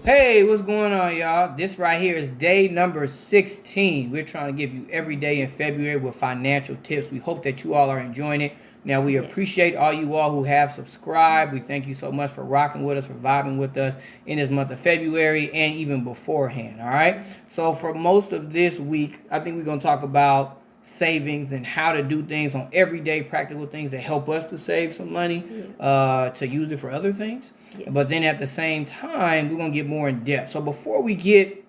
Hey, what's going on, y'all? This right here is day number 16. We're trying to give you every day in February with financial tips. We hope that you all are enjoying it. Now, we appreciate all you all who have subscribed. We thank you so much for rocking with us, for vibing with us in this month of February and even beforehand, all right? So for most of this week, I think we're going to talk about savings and how to do things on everyday practical things that help us to save some money, to use it for other things. Yes. But then at the same time, we're going to get more in depth. So before we get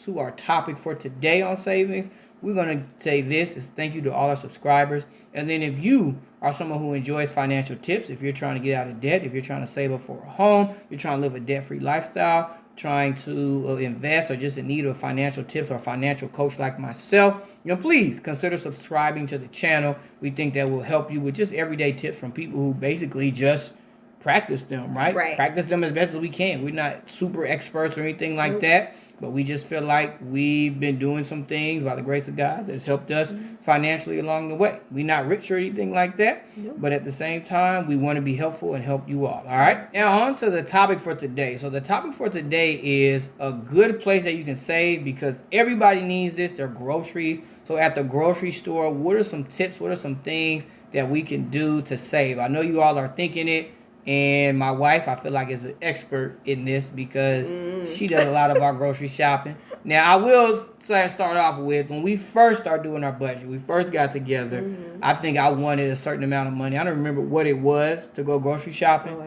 to our topic for today on savings, we're going to say this is thank you to all our subscribers. And then if you are someone who enjoys financial tips, if you're trying to get out of debt, if you're trying to save up for a home, you're trying to live a debt-free lifestyle, trying to invest, or just in need of financial tips or a financial coach like myself, please consider subscribing to the channel. We think that will help you with just everyday tips from people who basically just practice them, right? Practice them as best as we can. We're not super experts or anything like that, but we just feel like we've been doing some things by the grace of God that's helped us financially along the way. We're not rich or anything like that, but at the same time, we want to be helpful and help you all right? Now, on to the topic for today. So the topic for today is a good place that you can save because everybody needs this. They're groceries. So at the grocery store, what are some tips? What are some things that we can do to save? I know you all are thinking it. And my wife, I feel like, is an expert in this because she does a lot of our grocery shopping. Now, I will start off with, when we first started doing our budget, we first got together, I think I wanted a certain amount of money. I don't remember what it was to go grocery shopping.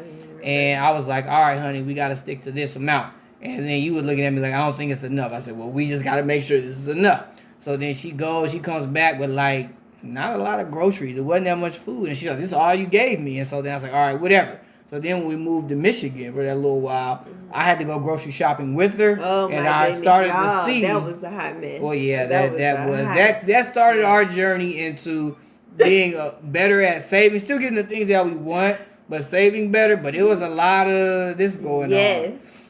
And I was like, all right, honey, we got to stick to this amount. And then you were looking at me like, I don't think it's enough. I said, well, we just got to make sure this is enough. So then she comes back with like, not a lot of groceries. There wasn't that much food. And she's like, this is all you gave me. And so then I was like, all right, whatever. So then when we moved to Michigan for that little while, I had to go grocery shopping with her. And I started to see. That was a hot mess. Well, yeah, that started our journey into being better at saving. Still getting the things that we want, but saving better. But it was a lot of this going on. Yes.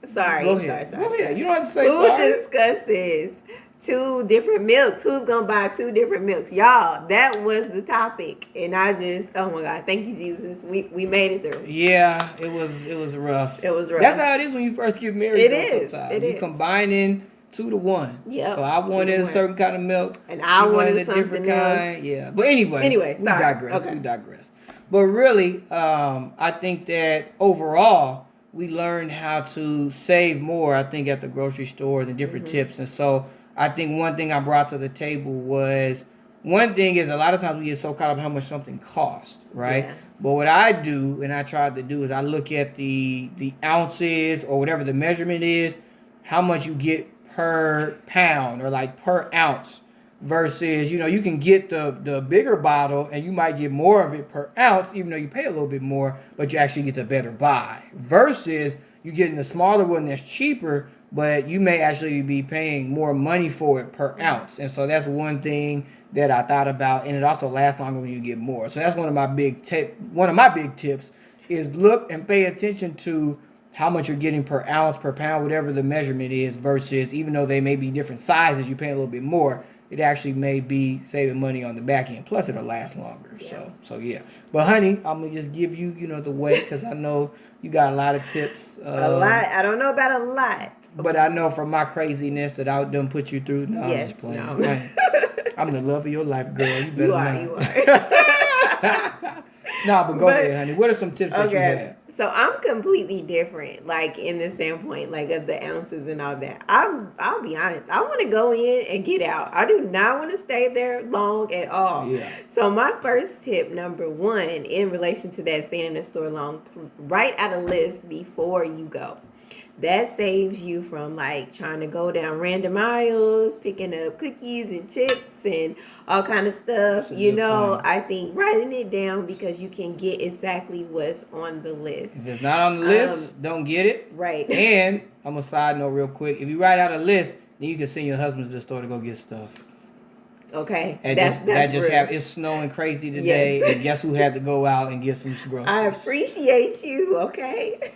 Sorry. Go ahead. You don't have to say sorry. Who discusses 2 different milks? Who's gonna buy 2 different milks? Y'all, that was the topic, and I just, oh my God, thank you, Jesus. We made it through. Yeah, it was rough. It was rough. That's how it is when you first get married. It is. You combining 2 to 1. Yeah. So I wanted a certain kind of milk, and I wanted a different kind. Yeah. But anyway, we sorry. digress. But really, I think that overall, we learned how to save more, I think, at the grocery stores and different tips. And so I think one thing I brought to the table was, one thing is a lot of times we get so caught up how much something costs, right? Yeah. But what I do, and I tried to do, is I look at the ounces or whatever the measurement is, how much you get per pound or like per ounce versus, you can get the bigger bottle and you might get more of it per ounce, even though you pay a little bit more, but you actually get the better buy versus you getting the smaller one that's cheaper, but you may actually be paying more money for it per ounce. And so that's one thing that I thought about, and it also lasts longer when you get more. So that's one of my big tips is look and pay attention to how much you're getting per ounce, per pound, whatever the measurement is, versus even though they may be different sizes, you're paying a little bit more, it actually may be saving money on the back end. Plus, it'll last longer. Yeah. So yeah. But honey, I'm gonna just give you, the way, because I know you got a lot of tips. A lot. I don't know about a lot, but I know from my craziness that I done put you through. No, yes, I'm just playing. No. I'm the love of your life, girl. You better You are. No, but go ahead, honey. What are some tips that you have? So I'm completely different, like in the standpoint, like of the ounces and all that. I'll be honest. I want to go in and get out. I do not want to stay there long at all. Yeah. So my first tip, number 1, in relation to that, staying in the store long, write out a list before you go. That saves you from like trying to go down random aisles, picking up cookies and chips and all kind of stuff. I think writing it down, because you can get exactly what's on the list. If it's not on the list, don't get it. Right. And I'm a side note real quick. If you write out a list, then you can send your husband to the store to go get stuff. Okay. It's snowing crazy today. Yes. And guess who had to go out and get some groceries? I appreciate you. Okay.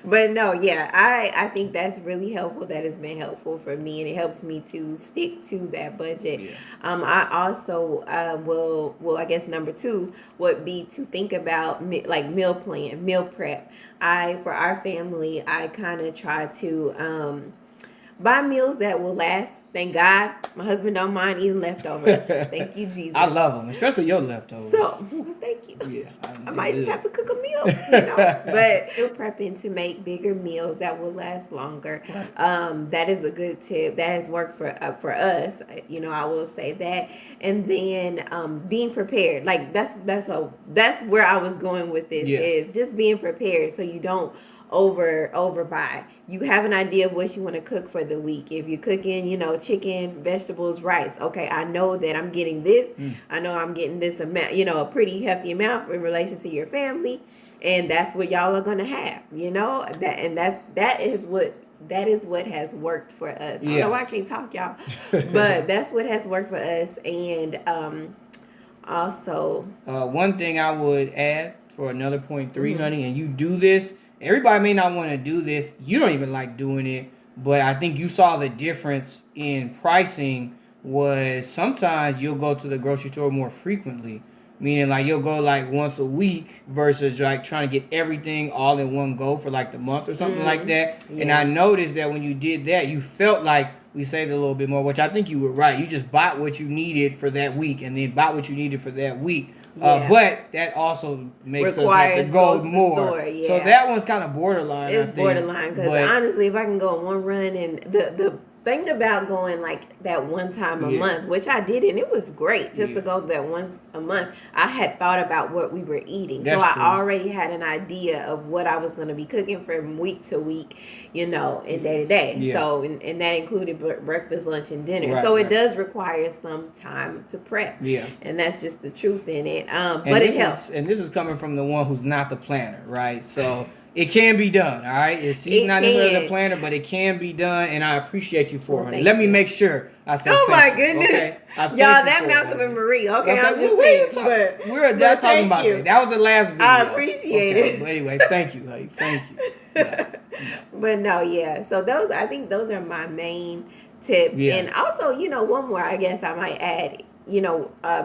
But no, yeah, I think that's really helpful. That has been helpful for me, and it helps me to stick to that budget. Yeah. I also I guess number 2 would be to think about like meal plan, meal prep. For our family, I kind of try to buy meals that will last. Thank God, my husband don't mind eating leftovers. Thank you, Jesus. I love them, especially your leftovers. So, thank you. Yeah, I might just have to cook a meal, But meal prepping to make bigger meals that will last longer. Right. That is a good tip. That has worked for us. I will say that. And then being prepared. Like that's where I was going with this. Yeah. Is just being prepared so you don't overbuy. You have an idea of what you want to cook for the week. If you're cooking, chicken, vegetables, rice. Okay, I know that I'm getting this. I know I'm getting this amount, a pretty hefty amount in relation to your family, and that's what y'all are gonna have. That is what has worked for us. Yeah. I don't know why I can't talk, y'all, but that's what has worked for us. And also, one thing I would add for another point 3, honey, and you do this. Everybody may not want to do this. You don't even like doing it, but I think you saw the difference in pricing was sometimes you'll go to the grocery store more frequently, meaning like you'll go like once a week versus like trying to get everything all in one go for like the month or something like that. Yeah. And I noticed that when you did that, you felt like we saved a little bit more, which I think you were right. You just bought what you needed for that week and then bought what you needed for that week. Yeah. But that also makes us have to go more. Store, yeah. So that one's kind of borderline. It's borderline because honestly, if I can go on one run, and the thing about going like that one time a month, which I did, and it was great just to go that once a month. I had thought about what we were eating. That's so I already had an idea of what I was going to be cooking from week to week, and day to day. Yeah. So, and that included breakfast, lunch, and dinner. Right, so it does require some time to prep. Yeah. And that's just the truth in it. But it helps. And this is coming from the one who's not the planner, right? So it can be done, all right? She's not necessarily the planner, but it can be done, and I appreciate you for it. Let me make sure I said my goodness. Okay? Y'all, that Malcolm and Marie. Okay, I'm just saying. We're done talking about that. That was the last video. I appreciate it. But anyway, thank you, honey. Thank you. Yeah. But no, yeah. So I think those are my main tips. Yeah. And also, one more I guess I might add,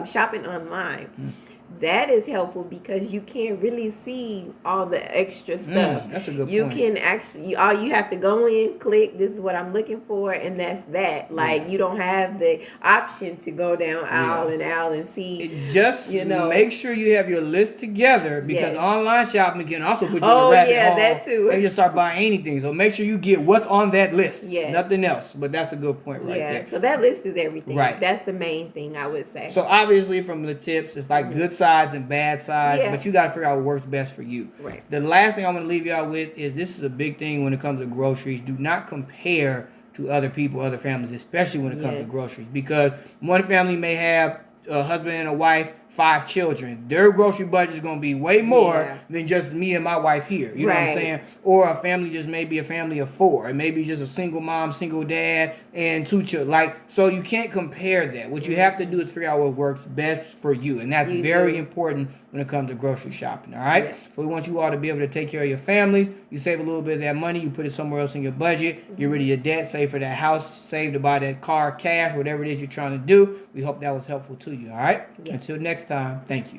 shopping online. That is helpful because you can't really see all the extra stuff. That's a good point. You can actually, all you have to go in, click, this is what I'm looking for, and that's that. Like, you don't have the option to go down aisle and see. Just make sure you have your list together because online shopping can also put you in a rabbit hole. That too. And you start buying anything. So make sure you get what's on that list. Nothing else. But that's a good point right there. So that list is everything. Right. That's the main thing I would say. So obviously from the tips, it's like good sides and bad sides, but you got to figure out what works best for you. Right. The last thing I'm going to leave y'all with is this is a big thing when it comes to groceries. Do not compare to other people, other families, especially when it comes to groceries, because one family may have a husband and a wife, 5 children. Their grocery budget is going to be way more than just me and my wife here. You know what I'm saying? Or a family just may be a family of 4. It may be just a single mom, single dad, and 2 children. So you can't compare that. What you have to do is figure out what works best for you. And that's very important when it comes to grocery shopping. All right? Yeah. So we want you all to be able to take care of your families. You save a little bit of that money. You put it somewhere else in your budget. Get rid of your debt. Save for that house. Save to buy that car, cash, whatever it is you're trying to do. We hope that was helpful to you. All right? Yeah. Until next time, thank you.